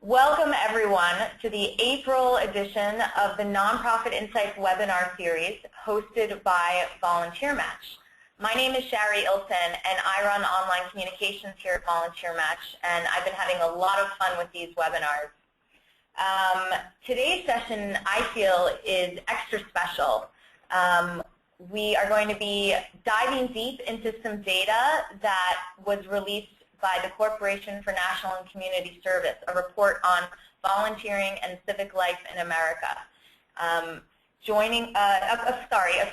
Welcome everyone to the April edition of the Nonprofit Insights webinar series hosted by VolunteerMatch. My name is Shari Ilson and I run online communications here at VolunteerMatch, and I've been having a lot of fun with these webinars. Today's session, I feel, is extra special. We are going to be diving deep into some data that was released by the Corporation for National and Community Service, a report on volunteering and civic life in America. A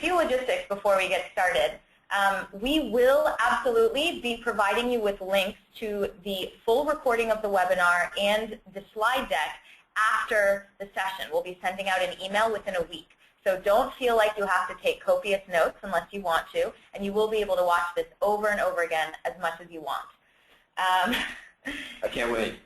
few logistics before we get started. We will absolutely be providing you with links to the full recording of the webinar and the slide deck after the session. We'll be sending out an email within a week. So don't feel like you have to take copious notes unless you want to, and you will be able to watch this over and over again as much as you want. I can't wait.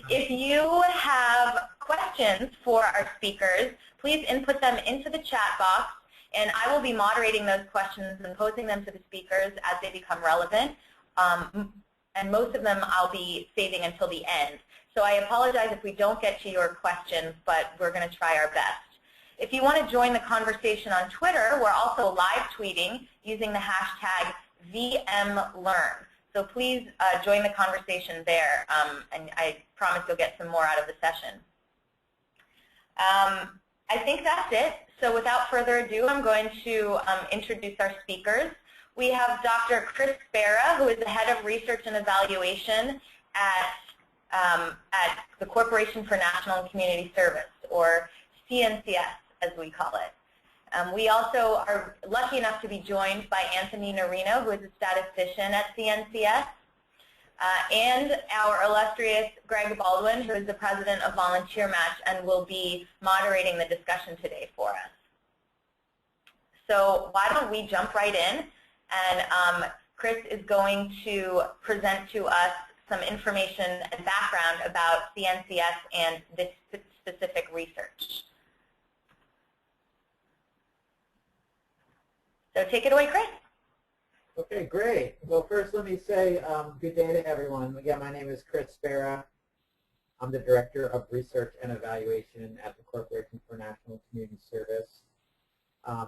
If you have questions for our speakers, please input them into the chat box, and I will be moderating those questions and posing them to the speakers as they become relevant. And most of them I'll be saving until the end. So I apologize if we don't get to your questions, but we're going to try our best. If you want to join the conversation on Twitter, we're also live tweeting using the hashtag VMLearn. So please join the conversation there, and I promise you'll get some more out of the session. I think that's it. So without further ado, I'm going to introduce our speakers. We have Dr. Chris Spera, who is the Head of Research and Evaluation at the Corporation for National and Community Service, or CNCS as we call it. We also are lucky enough to be joined by Anthony Narino, who is a statistician at CNCS, and our illustrious Greg Baldwin, who is the president of VolunteerMatch and will be moderating the discussion today for us. So why don't we jump right in, and Chris is going to present to us some information and background about CNCS and this specific research. So take it away, Chris. Okay, great. Well, first let me say good day to everyone. Again, my name is Chris Spera. I'm the Director of Research and Evaluation at the Corporation for National and Community Service.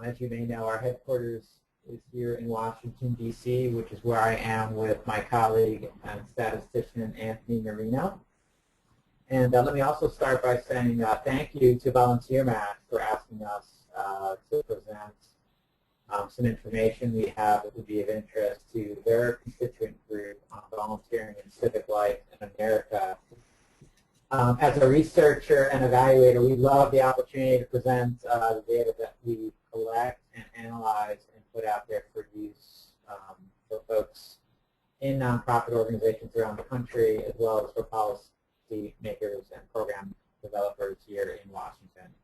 As you may know, our headquarters is here in Washington, D.C., which is where I am with my colleague and statistician Anthony Narino. And let me also start by saying thank you to VolunteerMatch for asking us to present some information we have that would be of interest to their constituent group on volunteering and civic life in America. As a researcher and evaluator, we love the opportunity to present the data that we collect and analyze and put out there for use for folks in nonprofit organizations around the country, as well as for policy makers and program developers here in Washington.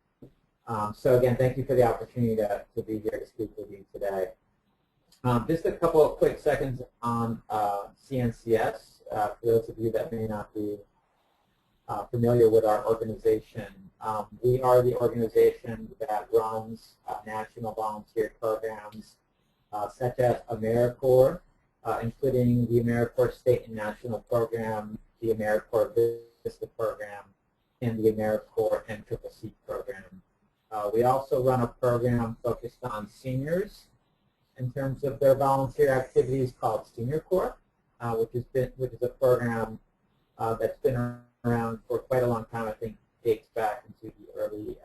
So again, thank you for the opportunity to be here to speak with you today. Just a couple of quick seconds on CNCS. For those of you that may not be familiar with our organization, we are the organization that runs national volunteer programs such as AmeriCorps, including the AmeriCorps State and National Program, the AmeriCorps Vista Program, and the AmeriCorps MCCC program. We also run a program focused on seniors in terms of their volunteer activities called Senior Corps, which is a program that's been around for quite a long time. I think dates back into the early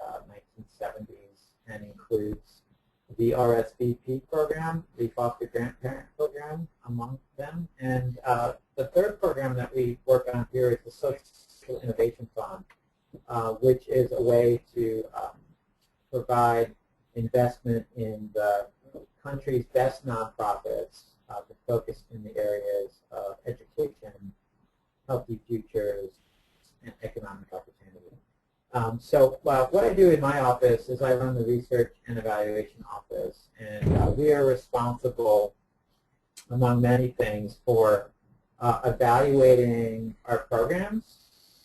1970s and includes the RSVP program, the Foster Grandparent Program, among them. And the third program that we work on here is the Social Innovation Fund, which is a way to provide investment in the country's best nonprofits to focus in the areas of education, healthy futures, and economic opportunity. So what I do in my office is I run the Research and Evaluation Office, and we are responsible, among many things, for evaluating our programs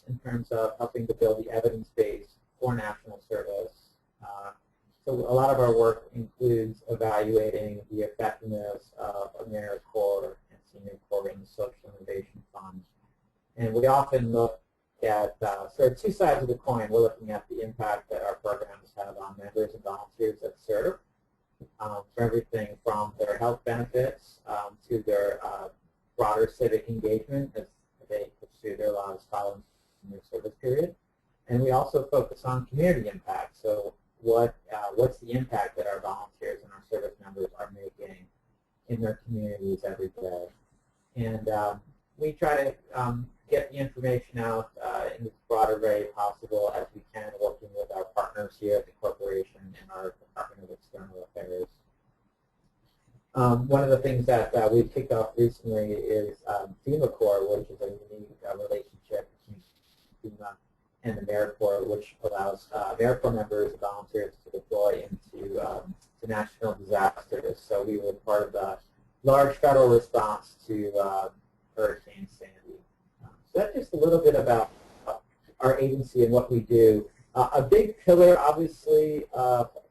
in terms of helping to build the evidence base for national service. So a lot of our work includes evaluating the effectiveness of AmeriCorps and Senior Corps and the Social Innovation Fund. And we often look at sort of two sides of the coin. We're looking at the impact that our programs have on members and volunteers that serve, for everything from their health benefits to their broader civic engagement as they pursue their lives following their service period. And we also focus on community impact. So what's the impact that our volunteers and our service members are making in their communities every day? And we try to get the information out in as broad array possible as we can, working with our partners here at the corporation and our Department of External Affairs. One of the things that we've kicked off recently is FEMA Corps, which is a unique relationship between FEMA and the AmeriCorps, which allows AmeriCorps members and volunteers to deploy into to national disasters. So we were part of the large federal response to Hurricane Sandy. So that's just a little bit about our agency and what we do. A big pillar, obviously,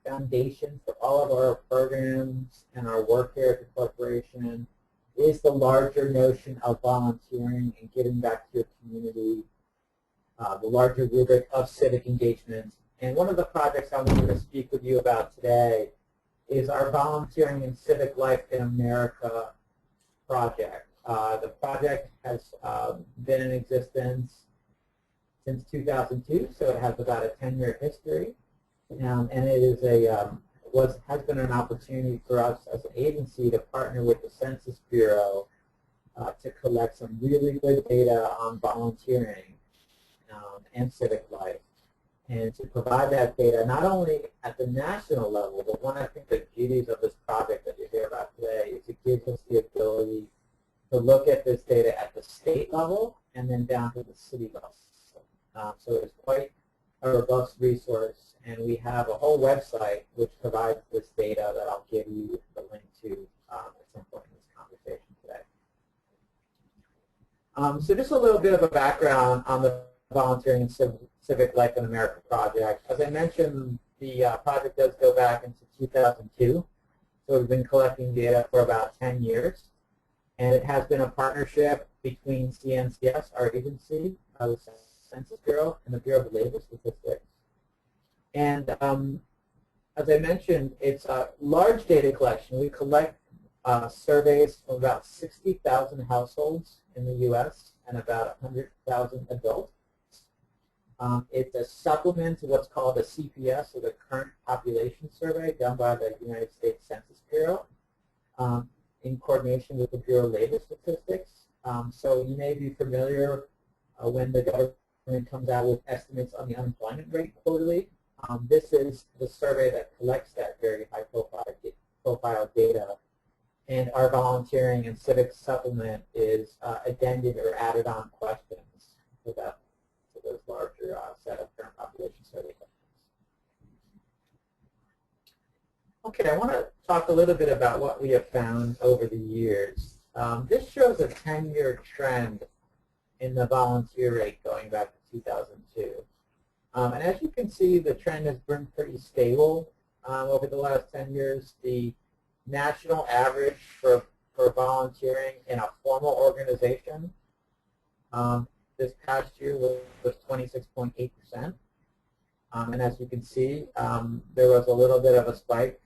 foundation for all of our programs and our work here at the corporation is the larger notion of volunteering and giving back to your community, the larger rubric of civic engagement. And one of the projects I wanted to speak with you about today is our Volunteering and Civic Life in America project. The project has been in existence since 2002, so it has about a 10-year history. And it is has been an opportunity for us as an agency to partner with the Census Bureau to collect some really good data on volunteering and civic life, and to provide that data not only at the national level, but one I think the beauties of this project that you hear about today is it gives us the ability to look at this data at the state level and then down to the city level. So it's quite a robust resource, and we have a whole website which provides this data that I'll give you the link to at some point in this conversation today. So just a little bit of a background on the Volunteering and Civic Life in America project. As I mentioned, the project does go back into 2002, so we've been collecting data for about 10 years, and it has been a partnership between CNCS, our agency, the Census Bureau, and the Bureau of Labor Statistics. And as I mentioned, it's a large data collection. We collect surveys from about 60,000 households in the U.S. and about 100,000 adults. It's a supplement to what's called a CPS, or the Current Population Survey, done by the United States Census Bureau in coordination with the Bureau of Labor Statistics. So you may be familiar when the government comes out with estimates on the unemployment rate quarterly. This is the survey that collects that very high profile data. And our volunteering and civic supplement is addended or added on questions to those larger set of current population survey questions. Okay, I want to talk a little bit about what we have found over the years. This shows a 10-year trend in the volunteer rate going back to 2002. And as you can see, the trend has been pretty stable over the last 10 years. The national average for volunteering in a formal organization this past year was 26.8%. And as you can see, there was a little bit of a spike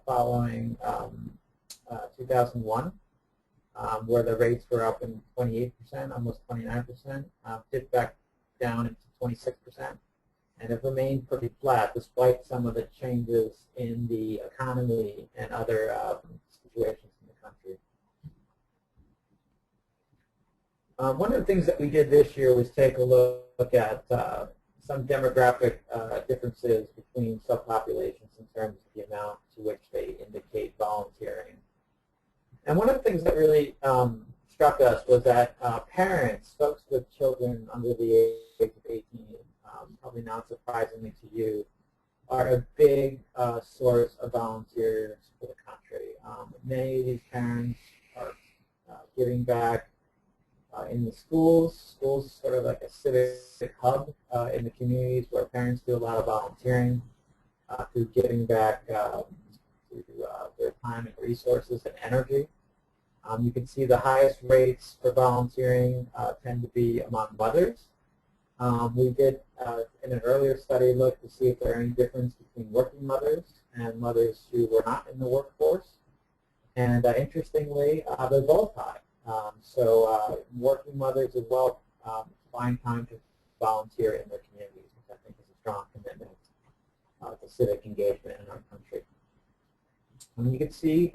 following 2001, where the rates were up in 28%, almost 29%, dipped back down into 26%, and have remained pretty flat despite some of the changes in the economy and other situations in the country. One of the things that we did this year was take a look at some demographic differences between subpopulations in terms of the amount to which they indicate volunteering. And one of the things that really struck us was that parents, folks with children under the age of 18, probably not surprisingly to you, are a big source of volunteers for the country. Many of these parents are giving back in the schools. Schools sort of like a civic hub in the communities where parents do a lot of volunteering through giving back to their time and resources and energy. You can see the highest rates for volunteering tend to be among mothers, We did, in an earlier study, look to see if there are any difference between working mothers and mothers who were not in the workforce. And interestingly, they're both high. So working mothers as well find time to volunteer in their communities, which I think is a strong commitment to civic engagement in our country. And you can see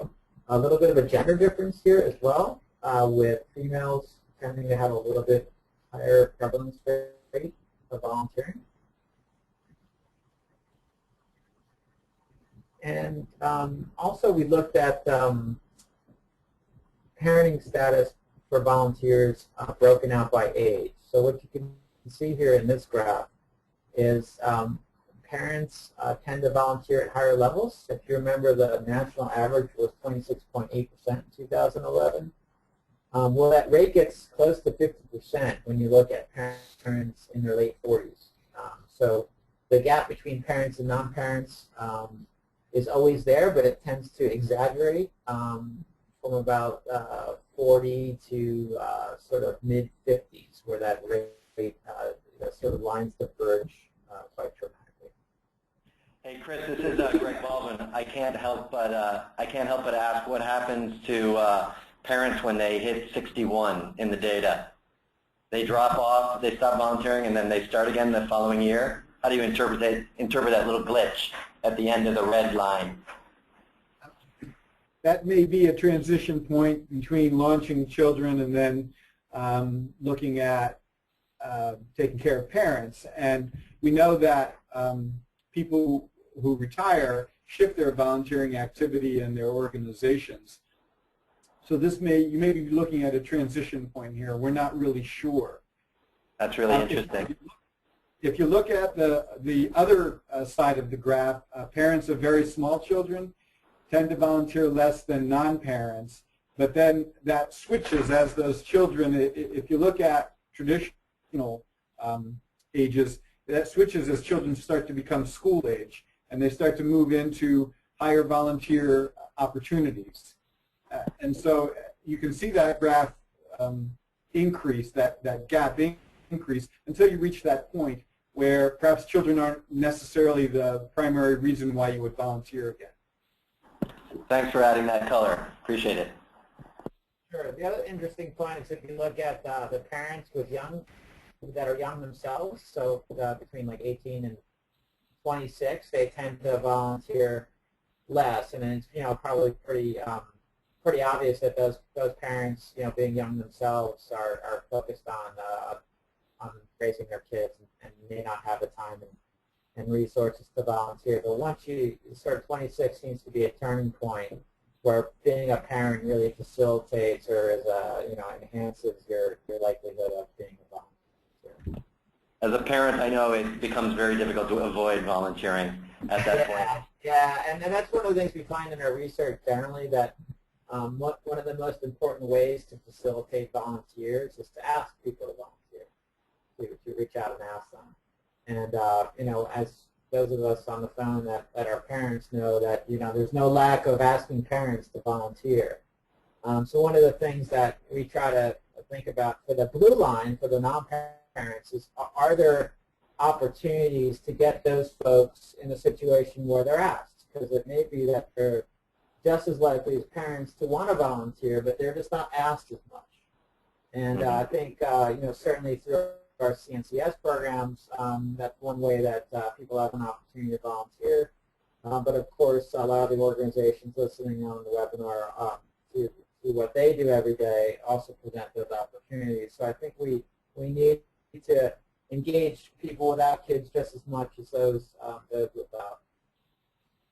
a little bit of a gender difference here as well, with females tending to have a little bit higher prevalence rate of volunteering. And also we looked at parenting status for volunteers broken out by age. So what you can see here in this graph is parents tend to volunteer at higher levels. If you remember, the national average was 26.8% in 2011. Well, that rate gets close to 50% when you look at parents in their late 40s. So the gap between parents and non-parents is always there, but it tends to exaggerate from about 40 to sort of mid-50s, where that rate sort of lines diverge quite dramatically. Hey Chris, this is Greg Baldwin. I can't help but ask what happens to parents when they hit 61 in the data. They drop off, they stop volunteering, and then they start again the following year. How do you interpret that little glitch at the end of the red line? That may be a transition point between launching children and then looking at taking care of parents. And we know that people who retire shift their volunteering activity and their organizations. So you may be looking at a transition point here. We're not really sure. That's really interesting. If you look at the other side of the graph, parents of very small children tend to volunteer less than non-parents, but then that switches as those children, if you look at traditional ages, that switches as children start to become school age, and they start to move into higher volunteer opportunities. And so you can see that graph increase, that gap increase, until you reach that point where perhaps children aren't necessarily the primary reason why you would volunteer again. Thanks for adding that color. Appreciate it. Sure. The other interesting point is if you look at the parents that are young themselves, so between like 18 and 26, they tend to volunteer less, and it's probably pretty obvious that those parents being young themselves are focused on raising their kids and may not have the time and resources to volunteer. But once you sort of 26 seems to be a turning point where being a parent really facilitates or enhances your likelihood of being a volunteer. As a parent, I know it becomes very difficult to avoid volunteering at that point. Yeah, and that's one of the things we find in our research generally, that one of the most important ways to facilitate volunteers is to ask people to volunteer, to reach out and ask them. And as those of us on the phone that are parents know, that there's no lack of asking parents to volunteer. So one of the things that we try to think about for the blue line, for the non-parents, is are there opportunities to get those folks in a situation where they're asked? Because it may be that they're just as likely as parents to want to volunteer, but they're just not asked as much. And I think certainly through our CNCS programs, that's one way that people have an opportunity to volunteer. But of course, a lot of the organizations listening on the webinar to what they do every day also present those opportunities. So I think we need to engage people without kids just as much as those without.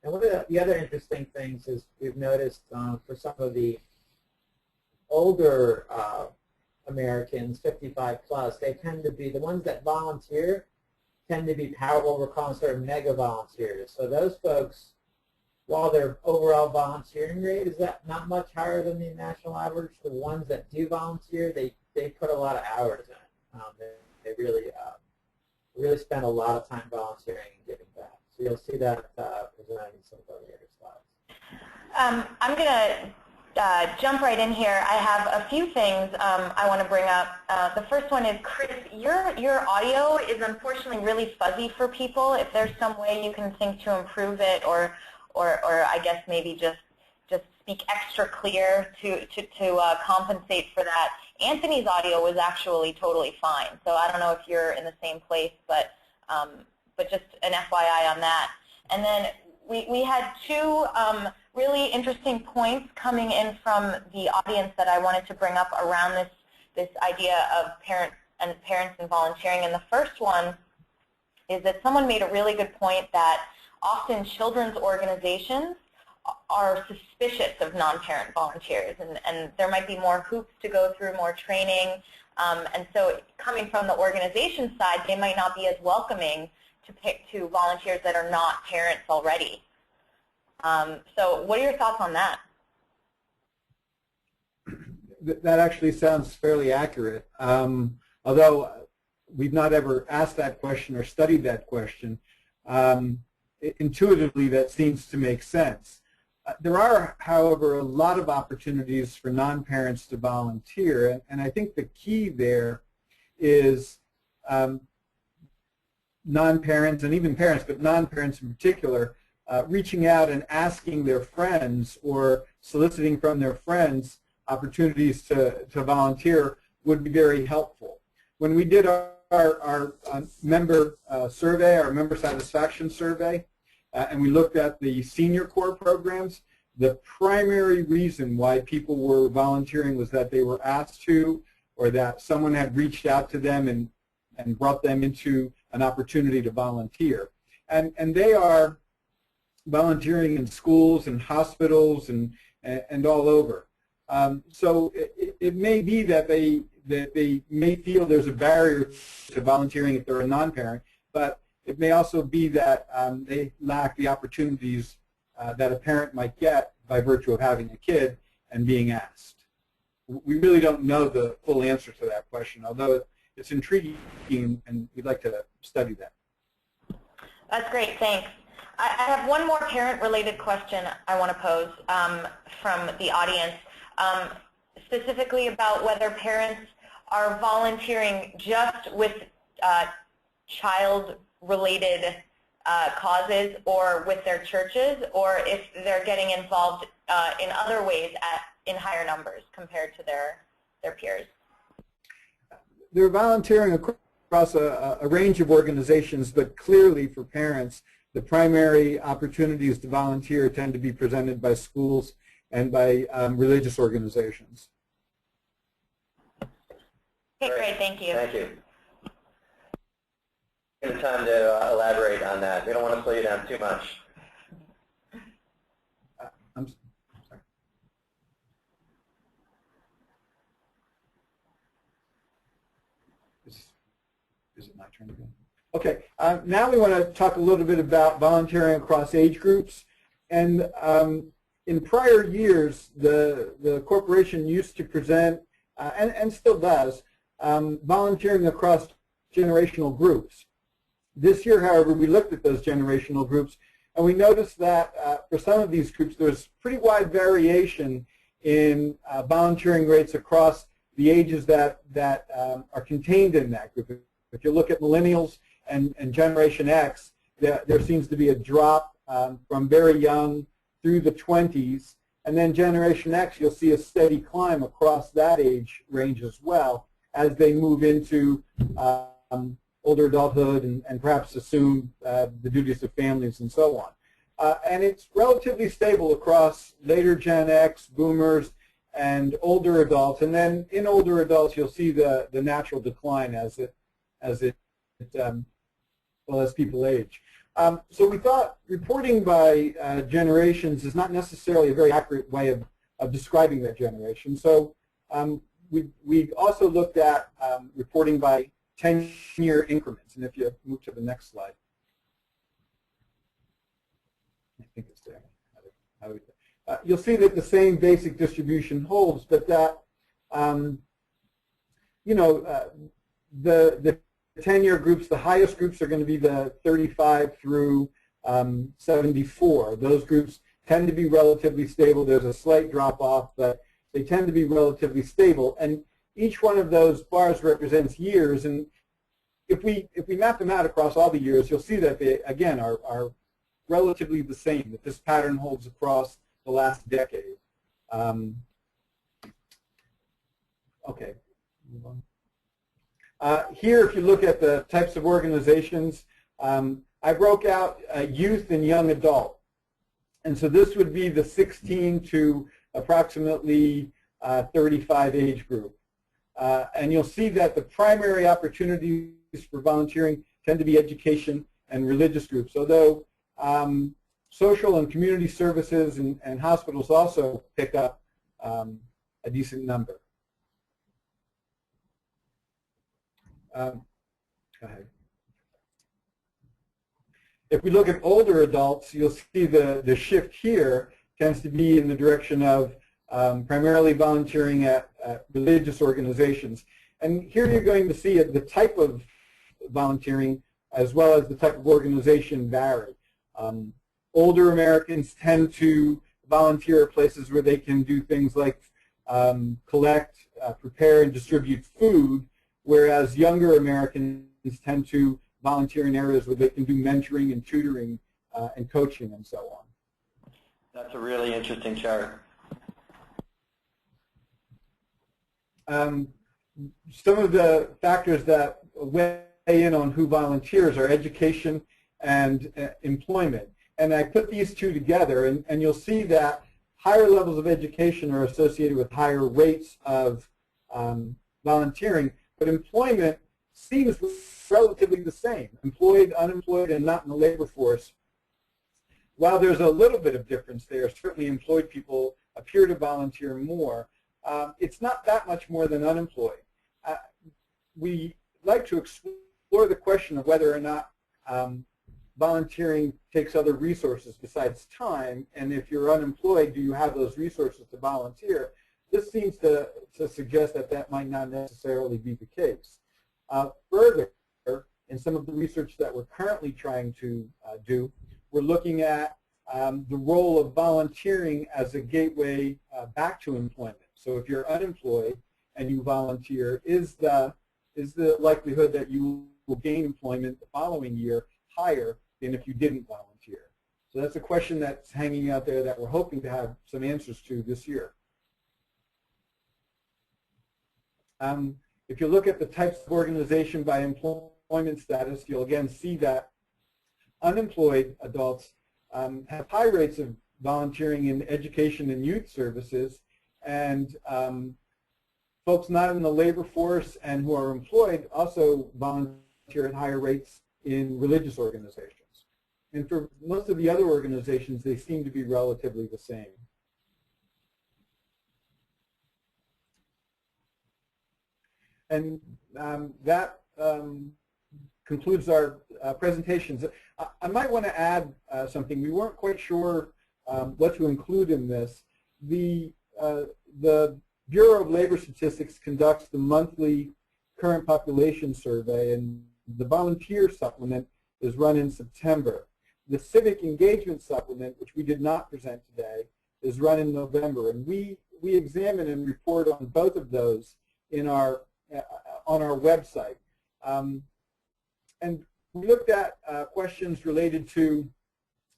And one of the other interesting things is we've noticed for some of the older Americans, 55 plus, they tend to be, the ones that volunteer tend to be powerful, we're calling sort of mega volunteers. So those folks, while their overall volunteering rate is not much higher than the national average, the ones that do volunteer, they put a lot of hours in. They really spend a lot of time volunteering and giving back. So you'll see that presented in some of the later slides. I'm going to jump right in here. I have a few things I want to bring up. The first one is, Chris, your audio is unfortunately really fuzzy for people. If there's some way you can think to improve it, or I guess maybe just speak extra clear to compensate for that. Anthony's audio was actually totally fine, so I don't know if you're in the same place, but just an FYI on that. And then we had two really interesting points coming in from the audience that I wanted to bring up around this idea of parents and volunteering. And the first one is that someone made a really good point that often children's organizations are suspicious of non-parent volunteers, and there might be more hoops to go through, more training, and so coming from the organization side, they might not be as welcoming to volunteers that are not parents already. So what are your thoughts on that? That actually sounds fairly accurate. Although we've not ever asked that question or studied that question, intuitively that seems to make sense. There are, however, a lot of opportunities for non-parents to volunteer, and I think the key there is non-parents, and even parents, but non-parents in particular, reaching out and asking their friends or soliciting from their friends opportunities to volunteer would be very helpful. When we did our member survey, our member satisfaction survey, and we looked at the senior corps programs, the primary reason why people were volunteering was that they were asked to, or that someone had reached out to them and brought them into an opportunity to volunteer. And they are volunteering in schools and hospitals and all over. So it may be that they may feel there's a barrier to volunteering if they're a non-parent, but it may also be that they lack the opportunities that a parent might get by virtue of having a kid and being asked. We really don't know the full answer to that question, although it's intriguing and we'd like to study that. That's great, thanks. I have one more parent-related question I want to pose from the audience, specifically about whether parents are volunteering just with child-related causes or with their churches, or if they're getting involved in other ways in higher numbers compared to their peers. They're volunteering across a range of organizations, but clearly for parents, the primary opportunities to volunteer tend to be presented by schools and by religious organizations. Okay, great, thank you. Thank you. Give time to elaborate on that. We don't want to slow you down too much. I'm sorry. Is it my turn again? Okay, now we want to talk a little bit about volunteering across age groups. And in prior years, the corporation used to present, and still does, volunteering across generational groups. This year, however, we looked at those generational groups, and we noticed that for some of these groups, there's pretty wide variation in volunteering rates across the ages that are contained in that group. If you look at millennials and Generation X, there seems to be a drop from very young through the 20s, and then Generation X, you'll see a steady climb across that age range as well as they move into older adulthood and perhaps assume the duties of families and so on. And it's relatively stable across later Gen X, boomers, and older adults. And then in older adults, you'll see the natural decline as people age. So we thought reporting by generations is not necessarily a very accurate way of describing that generation. So we also looked at reporting by 10-year increments. And if you move to the next slide. I think it's there. You'll see that the same basic distribution holds, but that, the 10-year groups, the highest groups are going to be the 35 through 74. Those groups tend to be relatively stable. There's a slight drop-off, but they tend to be relatively stable. And each one of those bars represents years. And if we map them out across all the years, you'll see that they, again, are relatively the same, that this pattern holds across the last decade. Okay. Here, if you look at the types of organizations, I broke out youth and young adult. And so this would be the 16 to approximately 35 age group. And you'll see that the primary opportunities for volunteering tend to be education and religious groups, although social and community services and hospitals also pick up a decent number. Go ahead. If we look at older adults, you'll see the shift here tends to be in the direction of primarily volunteering at religious organizations. And here you're going to see the type of volunteering as well as the type of organization vary. Older Americans tend to volunteer at places where they can do things like collect, prepare, and distribute food, whereas younger Americans tend to volunteer in areas where they can do mentoring and tutoring and coaching and so on. That's a really interesting chart. Some of the factors that weigh in on who volunteers are education and employment. And I put these two together, and you'll see that higher levels of education are associated with higher rates of volunteering, but employment seems relatively the same. Employed, unemployed, and not in the labor force. While there's a little bit of difference there, certainly employed people appear to volunteer more. It's not that much more than unemployed. We like to explore the question of whether or not volunteering takes other resources besides time, and if you're unemployed, do you have those resources to volunteer? This seems to suggest that that might not necessarily be the case. Further, in some of the research that we're currently trying to do, we're looking at the role of volunteering as a gateway back to employment. So if you're unemployed and you volunteer, is the likelihood that you will gain employment the following year higher than if you didn't volunteer? So that's a question that's hanging out there that we're hoping to have some answers to this year. If you look at the types of organization by employment status, you'll again see that unemployed adults have high rates of volunteering in education and youth services, and folks not in the labor force and who are employed also volunteer at higher rates in religious organizations. And for most of the other organizations, they seem to be relatively the same. And that concludes our presentations. I might want to add something. We weren't quite sure what to include in this. The Bureau of Labor Statistics conducts the monthly current population survey, and the volunteer supplement is run in September. The civic engagement supplement, which we did not present today, is run in November, and we examine and report on both of those in our on our website. And we looked at questions related to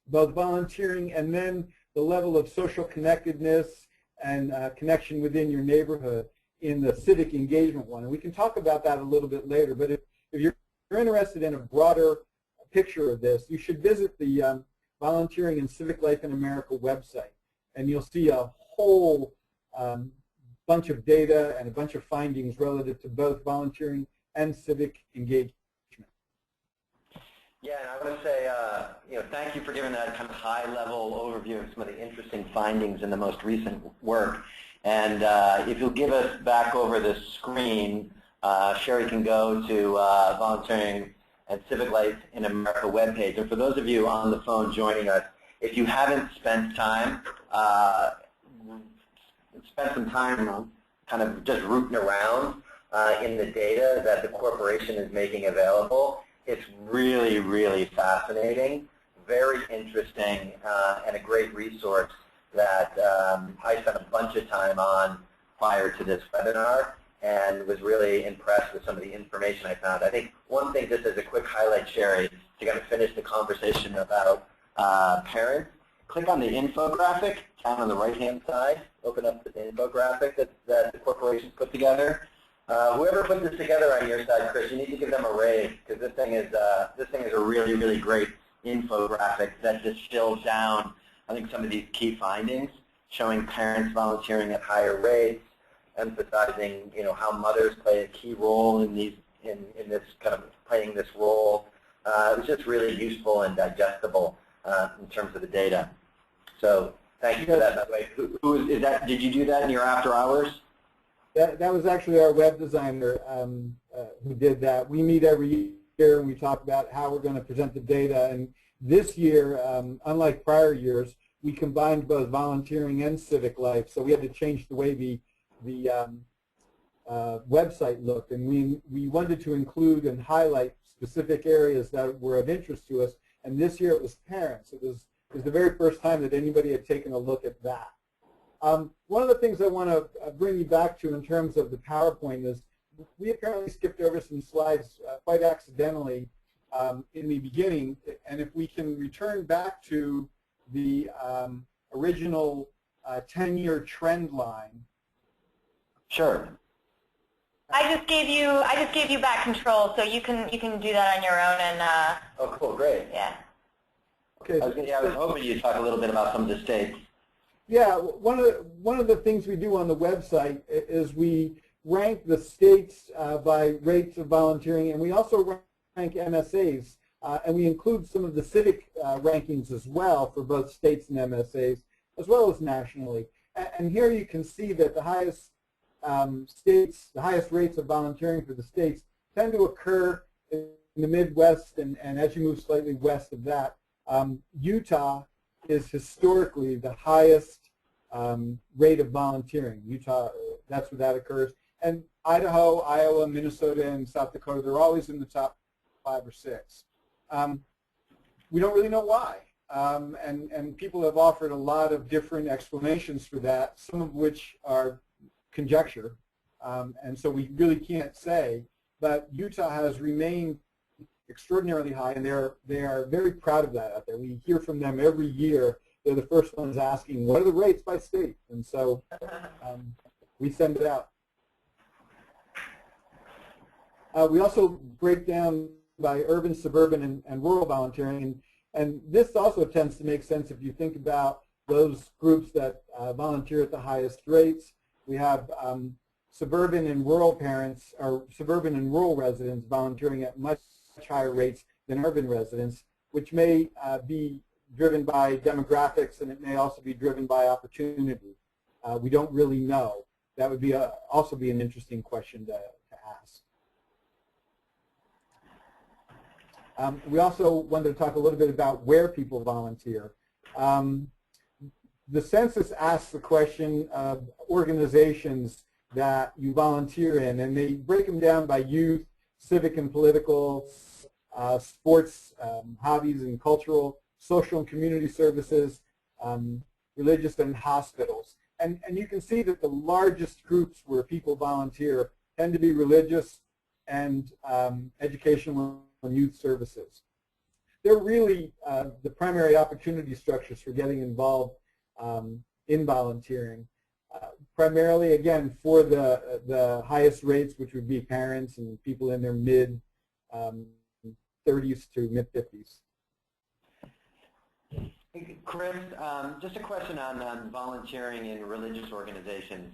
both volunteering and then the level of social connectedness and connection within your neighborhood in the civic engagement one. And we can talk about that a little bit later, but if you're interested in a broader picture of this, you should visit the Volunteering and Civic Life in America website, and you'll see a whole bunch of data and a bunch of findings relative to both volunteering and civic engagement. Yeah, and I want to say, thank you for giving that kind of high-level overview of some of the interesting findings in the most recent work. And if you'll give us back over the screen, Sherry can go to Volunteering and Civic Life in America webpage. And for those of you on the phone joining us, if you haven't spent time, spend some time kind of just rooting around in the data that the corporation is making available. It's really, really fascinating. very interesting and a great resource that I spent a bunch of time on prior to this webinar and was really impressed with some of the information I found. I think one thing, just as a quick highlight, Sherry, to kind of finish the conversation about parents, click on the infographic down on the right-hand side. Open up the infographic that the corporation's put together. Whoever put this together on your side, Chris, you need to give them a raise, because this thing is a really, really great infographic that distills down, I think, some of these key findings, showing parents volunteering at higher rates, emphasizing, how mothers play a key role in this kind of playing this role. It was just really useful and digestible in terms of the data. So thank you for that. By the way, who is that? Did you do that in your after hours? That was actually our web designer who did that. We meet every year and we talk about how we're going to present the data. And this year, unlike prior years, we combined both volunteering and civic life. So we had to change the way the website looked. And we wanted to include and highlight specific areas that were of interest to us. And this year it was parents. It was the very first time that anybody had taken a look at that. One of the things I want to bring you back to in terms of the PowerPoint is we apparently skipped over some slides quite accidentally in the beginning, and if we can return back to the original 10-year trend line. Sure. I just gave you back control, so you can do that on your own. And oh, cool, great. Yeah. Okay. I was hoping you'd talk a little bit about some of the states. Yeah, one of the things we do on the website is we rank the states by rates of volunteering, and we also rank MSAs, and we include some of the civic rankings as well for both states and MSAs, as well as nationally. And here you can see that the highest the highest rates of volunteering for the states tend to occur in the Midwest, and as you move slightly west of that. Utah is historically the highest rate of volunteering. Utah, that's where that occurs. And Idaho, Iowa, Minnesota, and South Dakota, they're always in the top 5 or 6. We don't really know why. And people have offered a lot of different explanations for that, some of which are conjecture. And so we really can't say. But Utah has remained extraordinarily high, and they are very proud of that out there. We hear from them every year. They're the first ones asking, what are the rates by state? And so we send it out. We also break down by urban, suburban, and rural volunteering. And this also tends to make sense if you think about those groups that volunteer at the highest rates. We have suburban and rural parents, or suburban and rural residents volunteering at much higher rates than urban residents, which may be driven by demographics, and it may also be driven by opportunity. We don't really know. That would be also be an interesting question to ask. We also wanted to talk a little bit about where people volunteer. The census asks the question of organizations that you volunteer in, and they break them down by youth, civic and political, sports, hobbies and cultural, social and community services, religious, and hospitals. And you can see that the largest groups where people volunteer tend to be religious and educational and youth services. They're really the primary opportunity structures for getting involved in volunteering. Primarily, again, for the highest rates, which would be parents and people in their mid-30s to mid-50s. Chris, just a question on volunteering in religious organizations,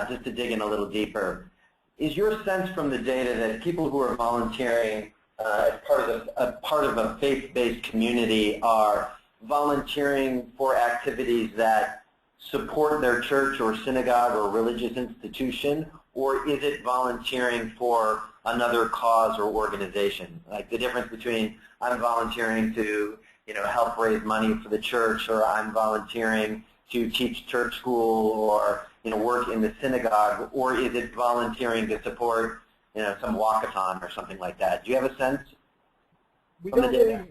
just to dig in a little deeper. Is your sense from the data that people who are volunteering as part of a faith-based community are volunteering for activities that support their church or synagogue or religious institution, or is it volunteering for another cause or organization? Like the difference between I'm volunteering to help raise money for the church, or I'm volunteering to teach church school, or work in the synagogue, or is it volunteering to support some walkathon or something like that? Do you have a sense? We don't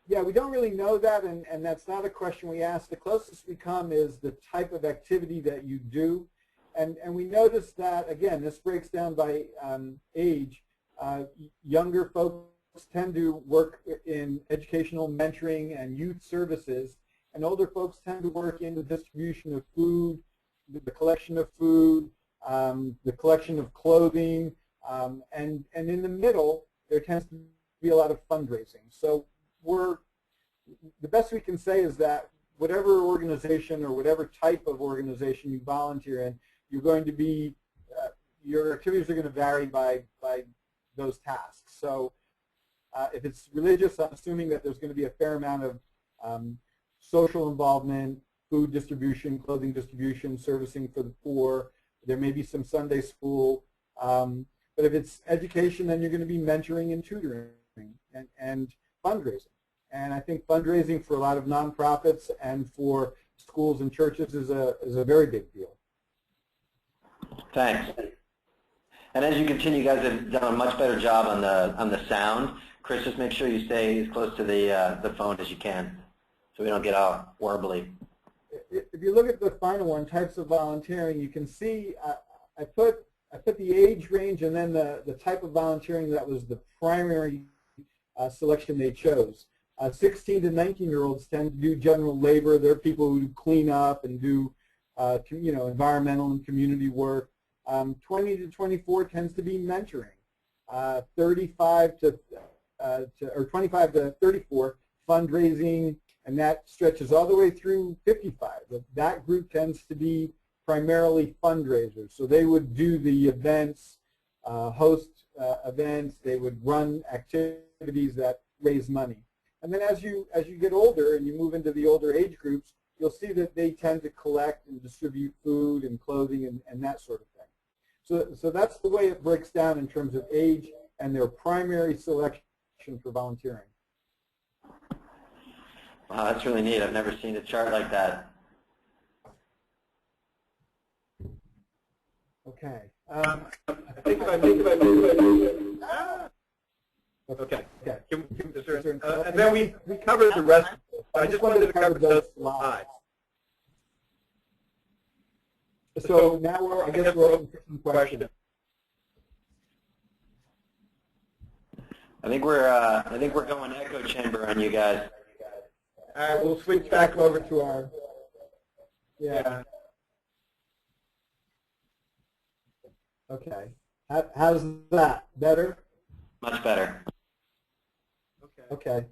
Yeah, we don't really know that, and that's not a question we ask. The closest we come is the type of activity that you do. And we notice that, again, this breaks down by age. Younger folks tend to work in educational mentoring and youth services, and older folks tend to work in the distribution of food, the collection of food, the collection of clothing, and in the middle, there tends to be a lot of fundraising. So the best we can say is that whatever organization or whatever type of organization you volunteer in, you're going to be, your activities are going to vary by those tasks. So if it's religious, I'm assuming that there's going to be a fair amount of social involvement, food distribution, clothing distribution, servicing for the poor. There may be some Sunday school. But if it's education, then you're going to be mentoring and tutoring and fundraising. And I think fundraising for a lot of nonprofits and for schools and churches is a very big deal. Thanks. And as you continue, you guys have done a much better job on the sound. Chris, just make sure you stay as close to the phone as you can, so we don't get all warbly. If you look at the final one, types of volunteering, you can see I put the age range and then the type of volunteering that was the primary selection they chose. 16 to 19-year-olds tend to do general labor. They're people who clean up and do environmental and community work. 20 to 24 tends to be mentoring. 25 to 34, fundraising, and that stretches all the way through 55. That group tends to be primarily fundraisers. So they would do the events, host events, they would run activities that raise money. And then as you get older and you move into the older age groups, you'll see that they tend to collect and distribute food and clothing and that sort of thing. So that's the way it breaks down in terms of age and their primary selection for volunteering. Wow, that's really neat. I've never seen a chart like that. Okay. I think if I Okay. And then we covered the rest. I just wanted to cover those slides. So now I guess we're open for some questions. I think we're going echo chamber on you guys. We'll switch back over to our. Yeah. Okay. How's that? Better? Much better. Okay.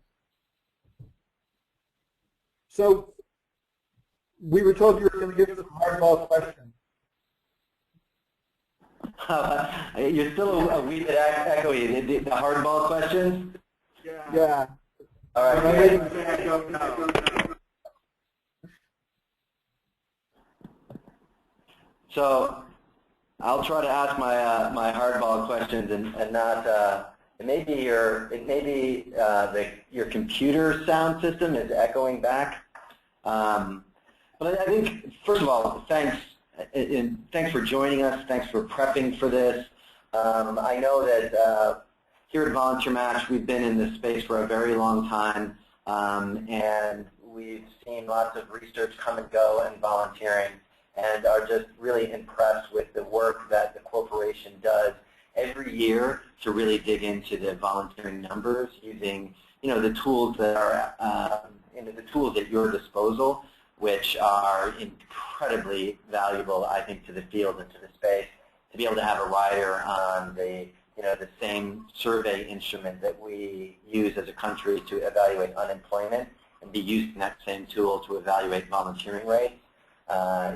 So we were told you were going to give us a hardball question. You're still a wee bit echoey. The hardball questions? Yeah. All right. I'm waiting to say I don't know. So I'll try to ask my hardball questions and not. It may be your computer sound system is echoing back. But I think, first of all, thanks for joining us. Thanks for prepping for this. I know that here at VolunteerMatch, we've been in this space for a very long time, and we've seen lots of research come and go in volunteering, and are just really impressed with the work that the corporation does every year to really dig into the volunteering numbers using, the tools that are, the tools at your disposal, which are incredibly valuable, I think, to the field and to the space, to be able to have a rider on the same survey instrument that we use as a country to evaluate unemployment and be using that same tool to evaluate volunteering rates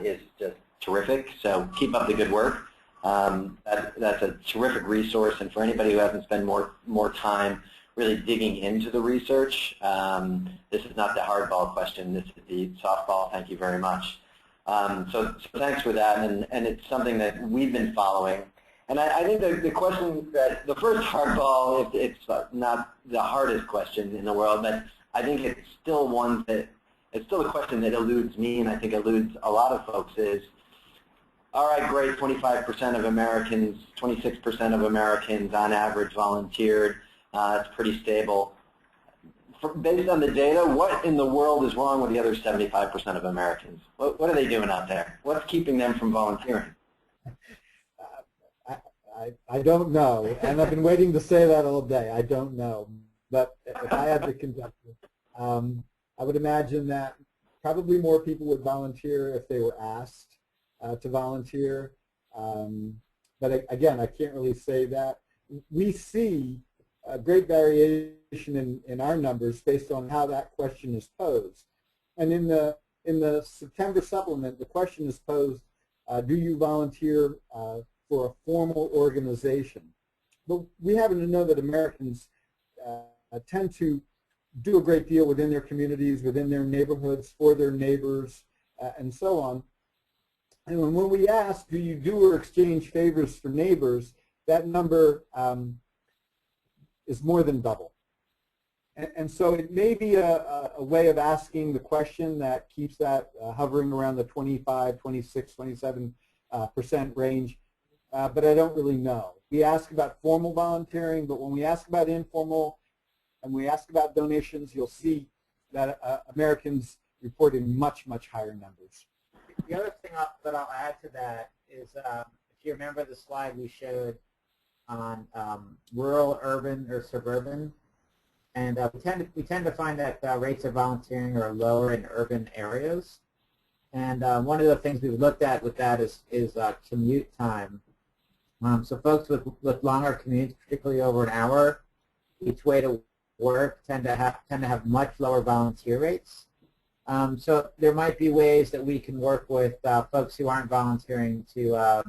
is just terrific. So keep up the good work. That's a terrific resource, and for anybody who hasn't spent more time really digging into the research, this is not the hardball question. This is the softball. Thank you very much. So thanks for that, and it's something that we've been following. And I think the question that the first hardball, it's not the hardest question in the world, but I think it's still it's still a question that eludes me, and I think eludes a lot of folks is, all right, great, 25% of Americans, 26% of Americans on average volunteered. It's pretty stable. based on the data, what in the world is wrong with the other 75% of Americans? What are they doing out there? What's keeping them from volunteering? I don't know, and I've been waiting to say that all day. I don't know. But if I had to conjecture, I would imagine that probably more people would volunteer if they were asked to volunteer. But again, I can't really say that. We see a great variation in our numbers based on how that question is posed. And in the September supplement, the question is posed, do you volunteer for a formal organization? But we happen to know that Americans tend to do a great deal within their communities, within their neighborhoods, for their neighbors, and so on. And when we ask, do you do or exchange favors for neighbors, that number is more than double. And so it may be a way of asking the question that keeps that hovering around the 25, 26, 27% range, but I don't really know. We ask about formal volunteering, but when we ask about informal and we ask about donations, you'll see that Americans report in much, much higher numbers. The other thing that I'll add to that is if you remember the slide we showed on rural, urban, or suburban, and we tend to find that rates of volunteering are lower in urban areas. And one of the things we've looked at with that is commute time. So folks with longer commutes, particularly over an hour each way to work, tend to have much lower volunteer rates. So there might be ways that we can work with folks who aren't volunteering to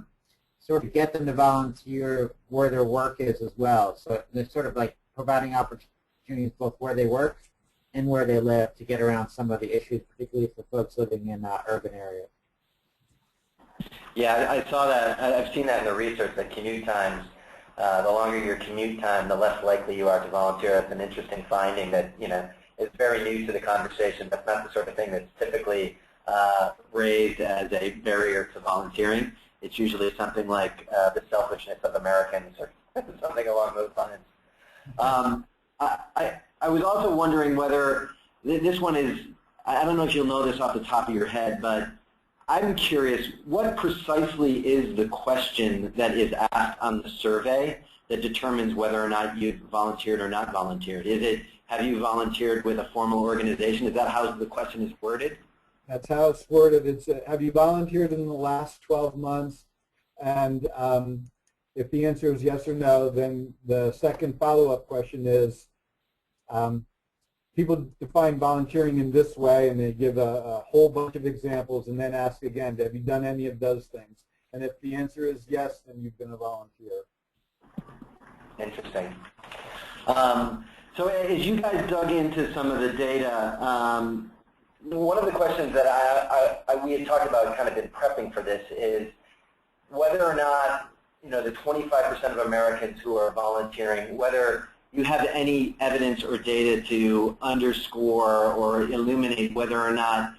sort of get them to volunteer where their work is as well. So they're sort of like providing opportunities both where they work and where they live to get around some of the issues, particularly for folks living in urban areas. Yeah, I saw that. I've seen that in the research, that commute times, the longer your commute time, the less likely you are to volunteer. That's an interesting finding that, is very new to the conversation. That's not the sort of thing that's typically raised as a barrier to volunteering. It's usually something like the selfishness of Americans or something along those lines. I was also wondering whether this one is, I don't know if you'll know this off the top of your head, but I'm curious, what precisely is the question that is asked on the survey that determines whether or not you've volunteered or not volunteered? Is it, have you volunteered with a formal organization? Is that how the question is worded? That's how it's worded. It's, have you volunteered in the last 12 months? And if the answer is yes or no, then the second follow-up question is, people define volunteering in this way, and they give a whole bunch of examples, and then ask again, have you done any of those things? And if the answer is yes, then you've been a volunteer. Interesting. So as you guys dug into some of the data, one of the questions that we had talked about kind of in prepping for this is whether or not, the 25% of Americans who are volunteering, whether you have any evidence or data to underscore or illuminate whether or not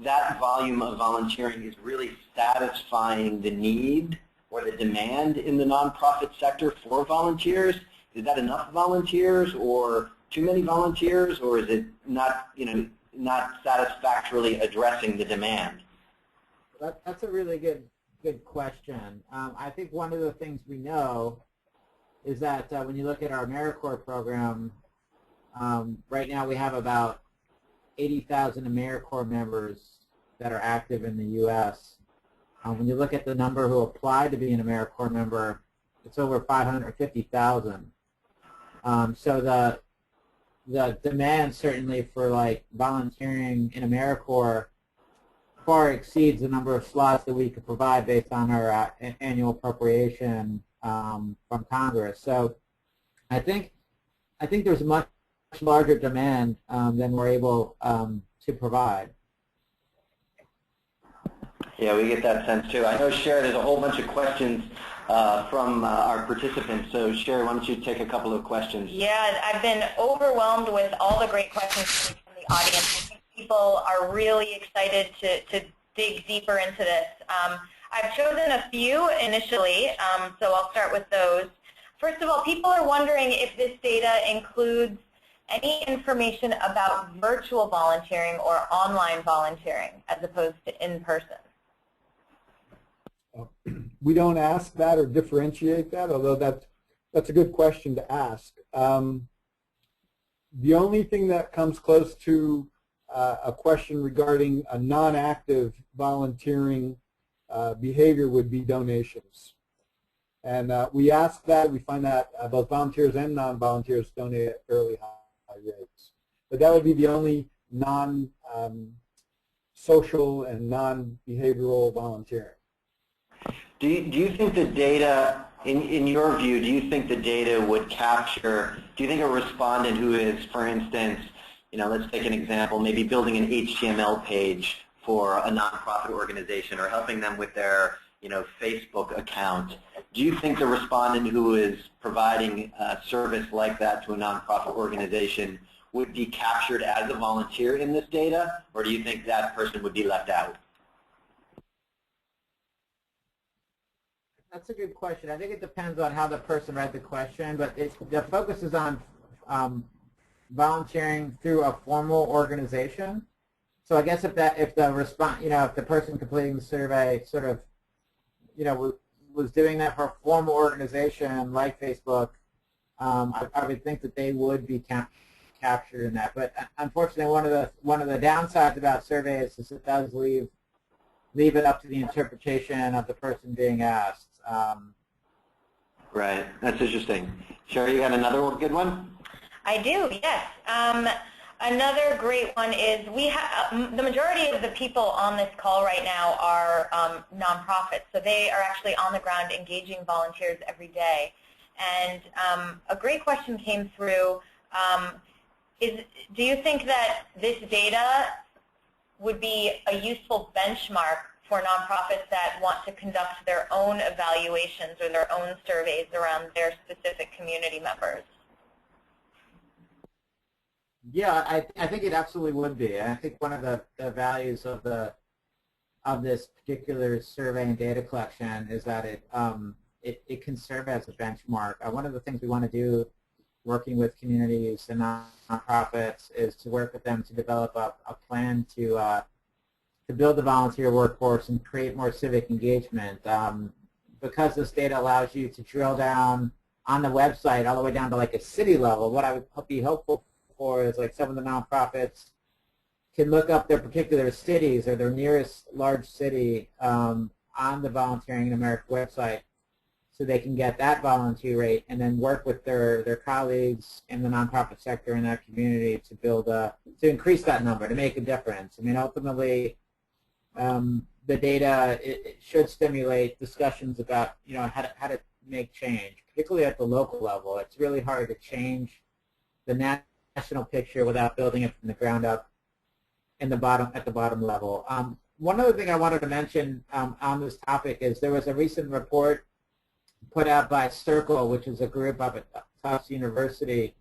that volume of volunteering is really satisfying the need or the demand in the nonprofit sector for volunteers. Is that enough volunteers or too many volunteers, or is it not, not satisfactorily addressing the demand? That's a really good question. I think one of the things we know is that when you look at our AmeriCorps program, right now we have about 80,000 AmeriCorps members that are active in the U.S. When you look at the number who apply to be an AmeriCorps member, it's over 550,000. So the demand certainly for volunteering in AmeriCorps far exceeds the number of slots that we could provide based on our annual appropriation from Congress. So I think there's a much larger demand than we're able to provide. Yeah, we get that sense too. I know, Sherry, there's a whole bunch of questions from our participants. So Sherry, why don't you take a couple of questions? Yeah, I've been overwhelmed with all the great questions from the audience. I think people are really excited to dig deeper into this. I've chosen a few initially, so I'll start with those. First of all, people are wondering if this data includes any information about virtual volunteering or online volunteering as opposed to in-person? We don't ask that or differentiate that, although that's a good question to ask. The only thing that comes close to a question regarding a non-active volunteering behavior would be donations. And we ask that. We find that both volunteers and non-volunteers donate at fairly high rates. But that would be the only non-social and non-behavioral volunteering. Do you think the data, in your view, do you think the data would capture, do you think a respondent who is, for instance, let's take an example, maybe building an HTML page for a nonprofit organization or helping them with their Facebook account, do you think the respondent who is providing a service like that to a nonprofit organization would be captured as a volunteer in this data, or do you think that person would be left out? That's a good question. I think it depends on how the person read the question, but the focus is on volunteering through a formal organization. So I guess if the person completing the survey sort of, was doing that for a formal organization like Facebook, I would think that they would be captured in that. But unfortunately, one of the downsides about surveys is it does leave it up to the interpretation of the person being asked. Right. That's interesting. Sherry, you got another good one? I do, yes. Another great one is we have the majority of the people on this call right now are nonprofits, so they are actually on the ground engaging volunteers every day. And a great question came through, do you think that this data would be a useful benchmark for nonprofits that want to conduct their own evaluations or their own surveys around their specific community members? Yeah, I think it absolutely would be. I think one of the values of this particular survey and data collection is that it can serve as a benchmark. One of the things we want to do working with communities and nonprofits is to work with them to develop a plan to build the volunteer workforce and create more civic engagement. Because this data allows you to drill down on the website all the way down to like a city level, what I would be hopeful for is like some of the nonprofits can look up their particular cities or their nearest large city on the Volunteering in America website so they can get that volunteer rate and then work with their colleagues in the nonprofit sector in that community to build to increase that number, to make a difference. I mean, ultimately, the data it should stimulate discussions about how to make change, particularly at the local level. It's really hard to change the national picture without building it from the ground up at the bottom level. One other thing I wanted to mention on this topic is there was a recent report put out by Circle, which is a group up at Tufts University,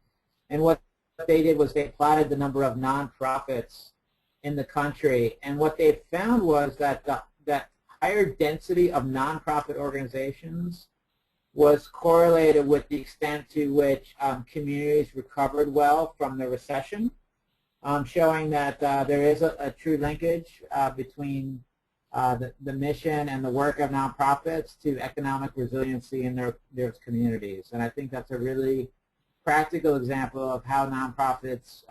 and what they did was they plotted the number of nonprofits in the country, and what they found was that that higher density of nonprofit organizations was correlated with the extent to which communities recovered well from the recession, showing that there is a true linkage between the mission and the work of nonprofits to economic resiliency in their communities. And I think that's a really practical example of how nonprofits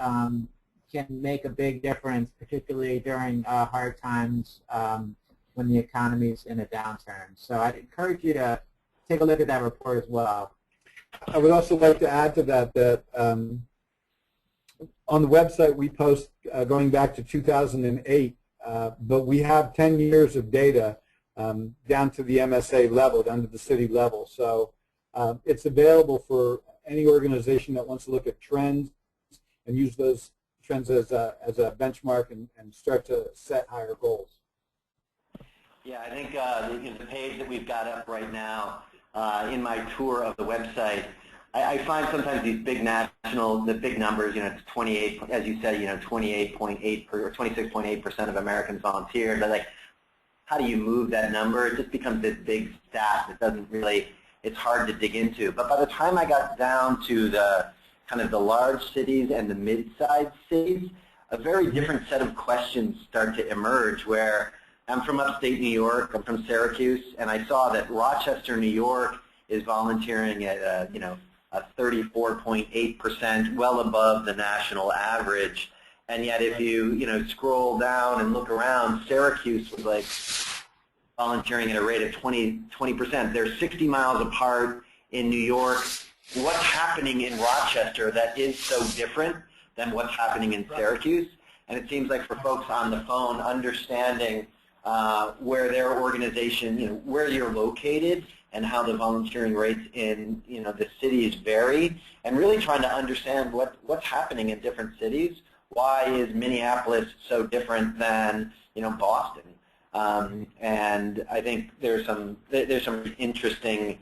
can make a big difference, particularly during hard times when the economy is in a downturn. So I'd encourage you to take a look at that report as well. I would also like to add to that on the website we post going back to 2008, but we have 10 years of data down to the MSA level, down to the city level. So it's available for any organization that wants to look at trends and use those trends as a benchmark and start to set higher goals. Yeah, I think the page that we've got up right now in my tour of the website, I find sometimes these big the big numbers, it's 28, as you said, 28.8 or 26.8% of Americans volunteered. But like, how do you move that number? It just becomes this big stat that doesn't really, it's hard to dig into. But by the time I got down to the kind of the large cities and the mid-sized cities, a very different set of questions start to emerge where I'm from upstate New York, I'm from Syracuse, and I saw that Rochester, New York is volunteering at a 34.8%, well above the national average. And yet if you scroll down and look around, Syracuse was like volunteering at a rate of 20%. They're 60 miles apart in New York. What's happening in Rochester that is so different than what's happening in Syracuse? And it seems like for folks on the phone, understanding where their organization, where you're located and how the volunteering rates in the cities vary, and really trying to understand what's happening in different cities. Why is Minneapolis so different than Boston? And I think there's some interesting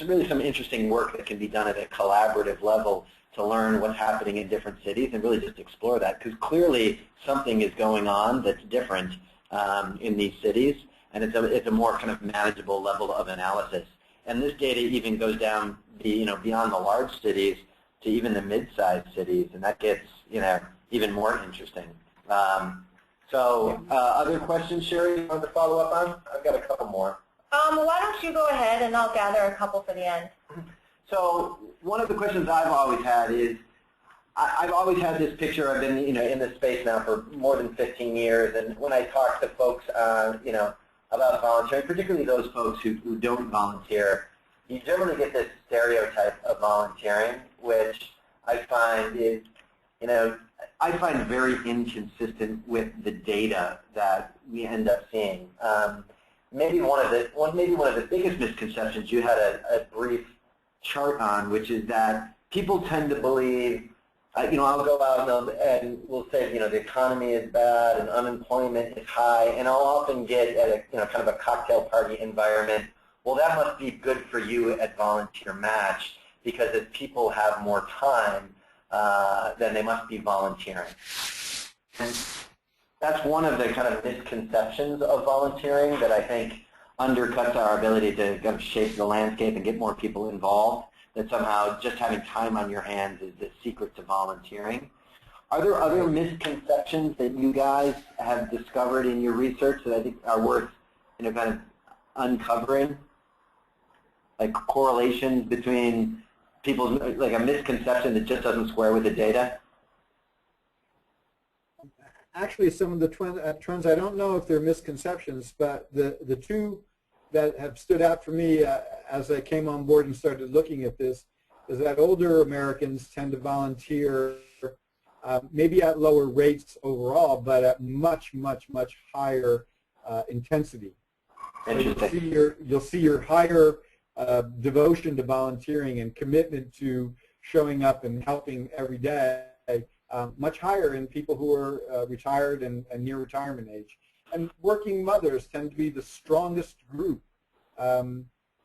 really some interesting work that can be done at a collaborative level to learn what's happening in different cities and really just explore that, because clearly something is going on that's different in these cities, and it's a more kind of manageable level of analysis. And this data even goes down beyond the large cities to even the mid-sized cities, and that gets even more interesting. Other questions, Sherry, you want to follow up on? I've got a couple more. Why don't you go ahead and I'll gather a couple for the end. So one of the questions I've always had is, I've always had this picture. I've been in this space now for more than 15 years, and when I talk to folks about volunteering, particularly those folks who don't volunteer, you generally get this stereotype of volunteering, which I find is very inconsistent with the data that we end up seeing. Maybe one of the biggest misconceptions you had a brief chart on, which is that people tend to believe, I'll go out and we'll say, the economy is bad and unemployment is high, and I'll often get at a, kind of a cocktail party environment, well, that must be good for you at VolunteerMatch, because if people have more time, then they must be volunteering. And that's one of the kind of misconceptions of volunteering that I think undercuts our ability to kind of shape the landscape and get more people involved, that somehow just having time on your hands is the secret to volunteering. Are there other misconceptions that you guys have discovered in your research that I think are worth kind of uncovering? Like correlations between people's, like a misconception that just doesn't square with the data? Actually, some of the trends, I don't know if they're misconceptions, but the two that have stood out for me as I came on board and started looking at this is that older Americans tend to volunteer maybe at lower rates overall, but at much, much, much higher intensity. So you'll see your higher devotion to volunteering and commitment to showing up and helping every day much higher in people who are retired and near retirement age. And working mothers tend to be the strongest group.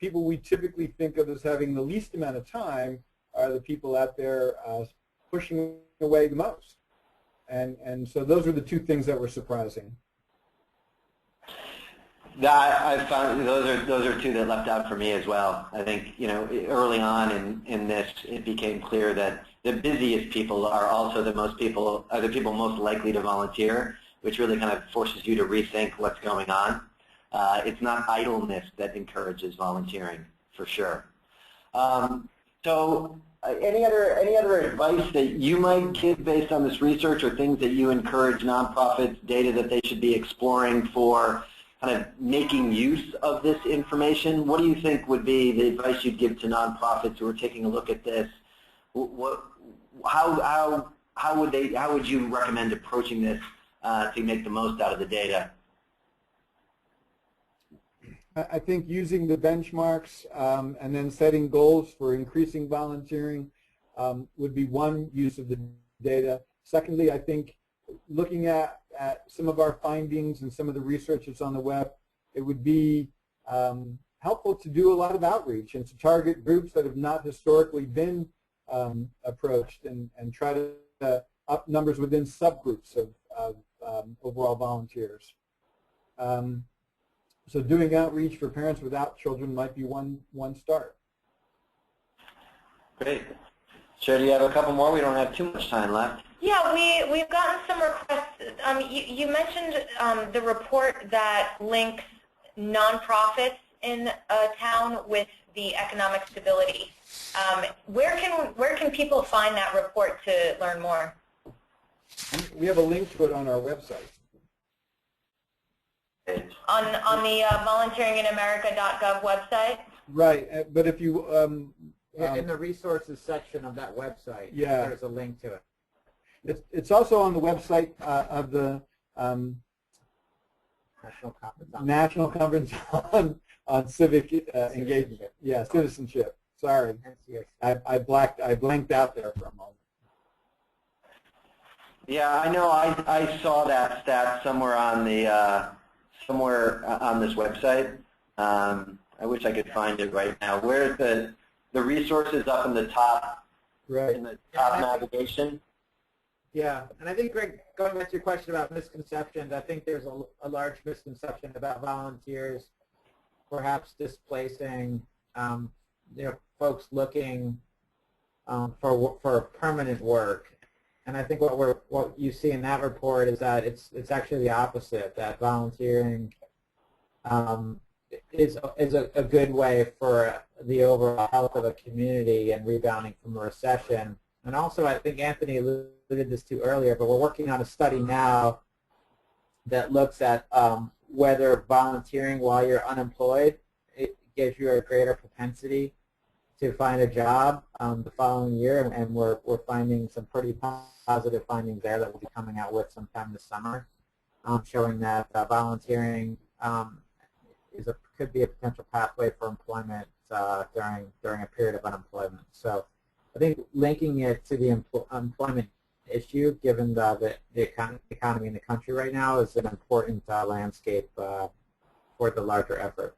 People we typically think of as having the least amount of time are the people out there pushing away the most. And so those are the two things that were surprising. I found those are two that leapt out for me as well. I think early on in this, it became clear that the busiest people are also the people most likely to volunteer, which really kind of forces you to rethink what's going on. It's not idleness that encourages volunteering, for sure. Any other advice that you might give based on this research, or things that you encourage nonprofits, data that they should be exploring for kind of making use of this information? What do you think would be the advice you'd give to nonprofits who are taking a look at this? How would you recommend approaching this to make the most out of the data? I think using the benchmarks and then setting goals for increasing volunteering would be one use of the data. Secondly, I think looking at some of our findings and some of the research that's on the web, it would be helpful to do a lot of outreach and to target groups that have not historically been approached, and try to up numbers within subgroups of overall volunteers. So doing outreach for parents without children might be one start. Great. Sure, do you have a couple more? We don't have too much time left. Yeah, we've gotten some requests. You mentioned the report that links nonprofits in a town with the economic stability. Where can people find that report to learn more? We have a link to it on our website. On the volunteeringinamerica.gov website? Right, but if you in the resources section of that website, yeah, there's a link to it. It's also on the website of the National Conference on Civic Engagement. Yeah, citizenship. Sorry, I blanked out there for a moment. Yeah, I know. I saw that stat somewhere on the on this website. I wish I could find it right now. Where's the resources up in the top? Right. In the top navigation. Yeah, and I think, Greg, going back to your question about misconceptions, I think there's a large misconception about volunteers perhaps displacing, folks looking for permanent work. And I think what you see in that report is that it's actually the opposite. That volunteering is a good way for the overall health of a community and rebounding from a recession. And also, I think Anthony alluded this to earlier, but we're working on a study now that looks at whether volunteering while you're unemployed, it gives you a greater propensity to find a job the following year, and we're finding some pretty positive findings there that we'll be coming out with sometime this summer, showing that volunteering could be a potential pathway for employment during a period of unemployment. So I think linking it to the employment issue, given the economy in the country right now, is an important landscape for the larger effort.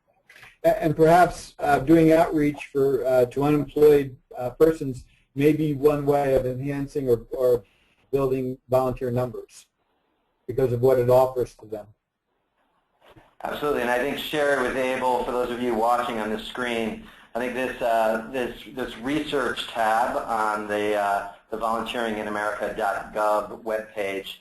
And perhaps doing outreach to unemployed persons may be one way of enhancing or building volunteer numbers because of what it offers to them. Absolutely, and I think Sherry was able, for those of you watching on the screen, I think this research tab on the volunteeringinamerica.gov webpage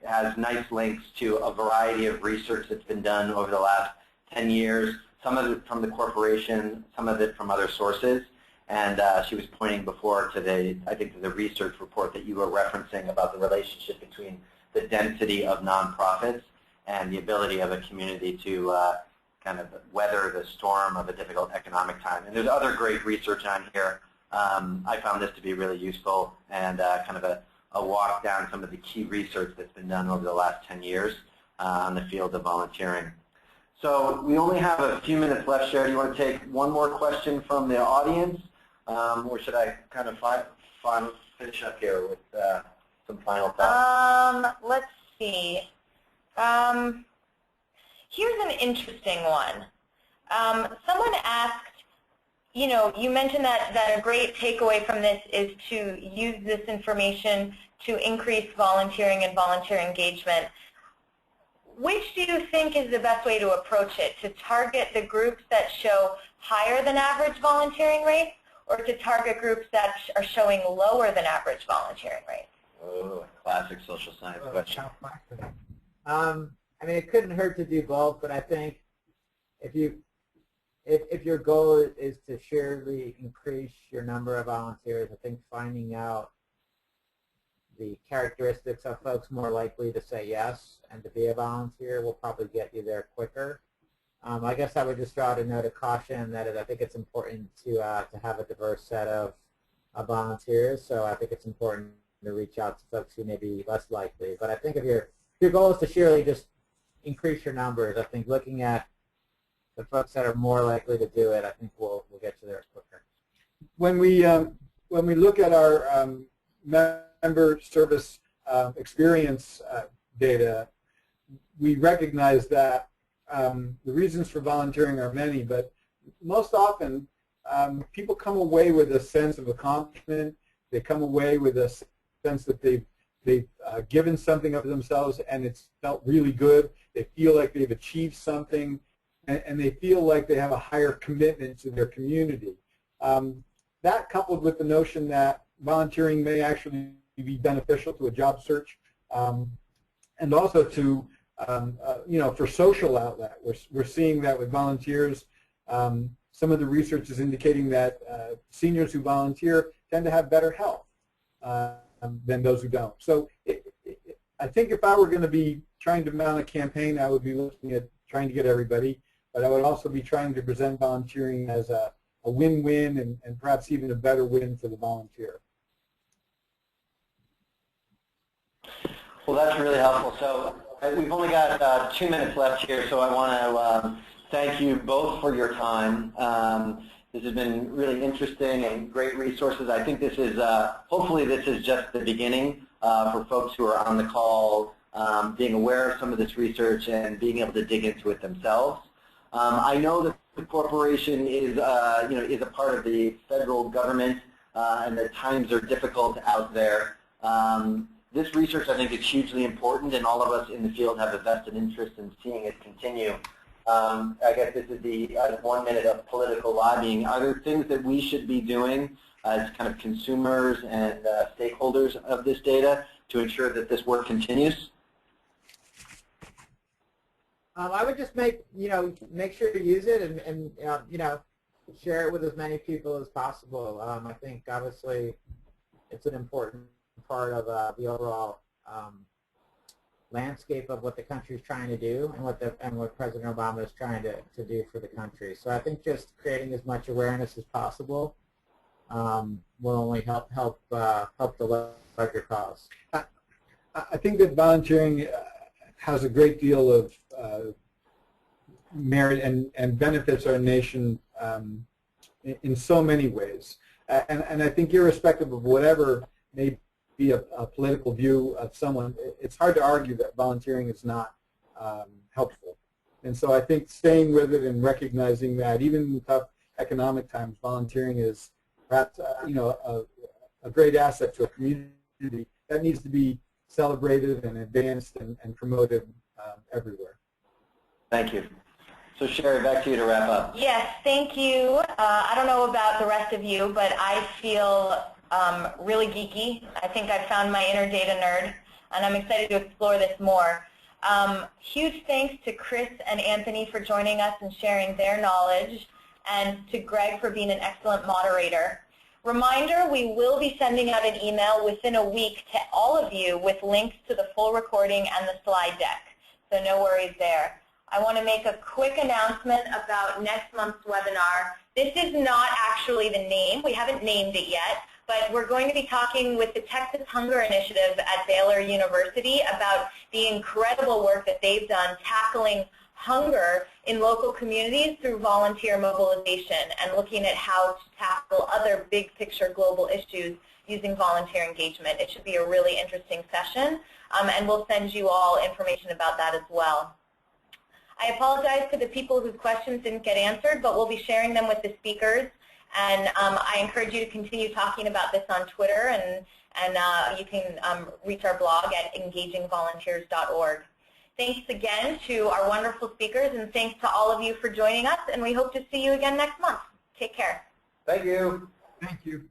has nice links to a variety of research that's been done over the last 10 years, some of it from the corporation, some of it from other sources. And she was pointing before to the research report that you were referencing about the relationship between the density of nonprofits and the ability of a community to kind of weather the storm of a difficult economic time. And there's other great research on here. I found this to be really useful and kind of a walk down some of the key research that's been done over the last 10 years on the field of volunteering. So we only have a few minutes left. Sherry, do you want to take one more question from the audience? Or should I kind of finish up here with some final thoughts? Let's see. Here's an interesting one. Someone asked, you mentioned that a great takeaway from this is to use this information to increase volunteering and volunteer engagement. Which do you think is the best way to approach it? To target the groups that show higher than average volunteering rates, or to target groups that are showing lower than average volunteering rates? Oh, classic social science question. I mean, it couldn't hurt to do both, but I think if your goal is to surely increase your number of volunteers, I think finding out the characteristics of folks more likely to say yes and to be a volunteer will probably get you there quicker. I guess I would just draw out a note of caution that I think it's important to have a diverse set of volunteers. So I think it's important to reach out to folks who may be less likely. But I think if your goal is to surely just increase your numbers, I think looking at the folks that are more likely to do it, I think we'll get you there quicker. When we look at our member service experience data, we recognize that the reasons for volunteering are many, but most often people come away with a sense of accomplishment. They come away with a sense that they've given something of themselves and it's felt really good. They feel like they've achieved something, and they feel like they have a higher commitment to their community. that coupled with the notion that volunteering may actually be beneficial to a job search, and also to, for social outlet. We're seeing that with volunteers. Some of the research is indicating that seniors who volunteer tend to have better health than those who don't. So I think if I were going to be trying to mount a campaign, I would be looking at trying to get everybody, but I would also be trying to present volunteering as a win-win and perhaps even a better win for the volunteer. Well, that's really helpful. So we've only got 2 minutes left here, so I want to thank you both for your time. This has been really interesting and great resources. I think this is, hopefully this is just the beginning for folks who are on the call, being aware of some of this research and being able to dig into it themselves. I know that the corporation is, is a part of the federal government, and that times are difficult out there. This research, I think, is hugely important, and all of us in the field have a vested interest in seeing it continue. I guess this is the 1 minute of political lobbying. Are there things that we should be doing as kind of consumers and stakeholders of this data to ensure that this work continues? I would just make sure to use it and share it with as many people as possible. I think obviously it's an important part of the overall landscape of what the country is trying to do and what President Obama is trying to do for the country. So I think just creating as much awareness as possible will only help the larger cause. I think that volunteering has a great deal of merit and benefits our nation in so many ways. And I think irrespective of whatever may be a political view of someone, it's hard to argue that volunteering is not helpful. And so I think staying with it and recognizing that even in tough economic times, volunteering is perhaps a great asset to a community that needs to be celebrated and advanced and promoted everywhere. Thank you. So Sherry, back to you to wrap up. Yes, thank you. I don't know about the rest of you, but I feel really geeky. I think I've found my inner data nerd, and I'm excited to explore this more. Huge thanks to Chris and Anthony for joining us and sharing their knowledge, and to Greg for being an excellent moderator. Reminder, we will be sending out an email within a week to all of you with links to the full recording and the slide deck, so no worries there. I want to make a quick announcement about next month's webinar. This is not actually the name. We haven't named it yet, but we're going to be talking with the Texas Hunger Initiative at Baylor University about the incredible work that they've done tackling hunger in local communities through volunteer mobilization and looking at how to tackle other big picture global issues using volunteer engagement. It should be a really interesting session, and we'll send you all information about that as well. I apologize to the people whose questions didn't get answered, but we'll be sharing them with the speakers. And I encourage you to continue talking about this on Twitter, and you can reach our blog at engagingvolunteers.org. Thanks again to our wonderful speakers, and thanks to all of you for joining us, and we hope to see you again next month. Take care. Thank you. Thank you.